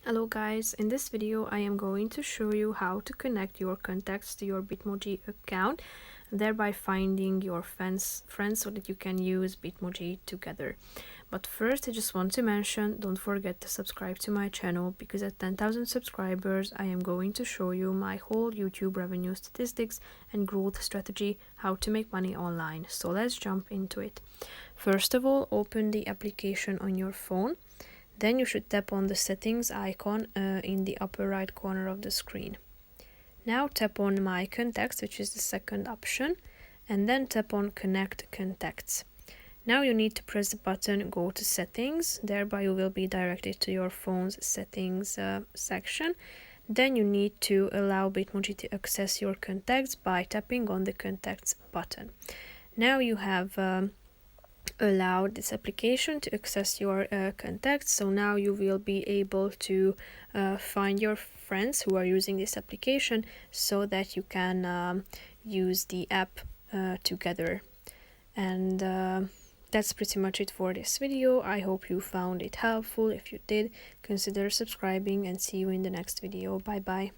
Hello guys, in this video I am going to show you how to connect your contacts to your Bitmoji account, thereby finding your friends so that you can use Bitmoji together. But first I just want to mention, don't forget to subscribe to my channel, because at 10,000 subscribers I am going to show you my whole YouTube revenue statistics and growth strategy, how to make money online. So let's jump into it. First of all, open the application on your phone. Then you should tap on the settings icon in the upper right corner of the screen. Now tap on My Contacts, which is the second option, and then tap on Connect Contacts. Now you need to press the button Go to Settings, thereby you will be directed to your phone's settings section. Then you need to allow Bitmoji to access your contacts by tapping on the Contacts button. Now you have allowed this application to access your contacts, so now you will be able to find your friends who are using this application so that you can use the app together. And that's pretty much it for this video. I hope you found it helpful. If you did, consider subscribing, and see you in the next video. Bye bye.